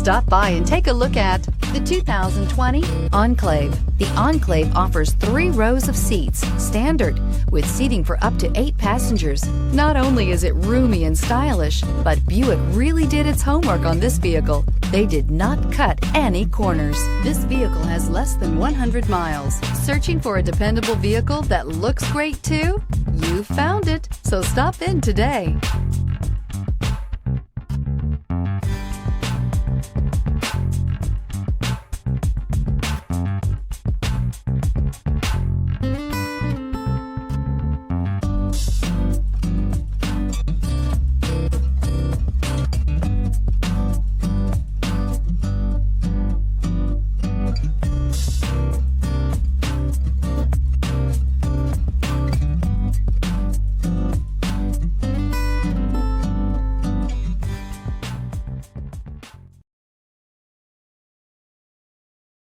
Stop by and take a look at the 2020 Enclave. The Enclave offers 3 rows of seats, standard, with seating for up to 8 passengers. Not only is it roomy and stylish, but Buick really did its homework on this vehicle. They did not cut any corners. This vehicle has less than 100 miles. Searching for a dependable vehicle that looks great too? You found it, so stop in today.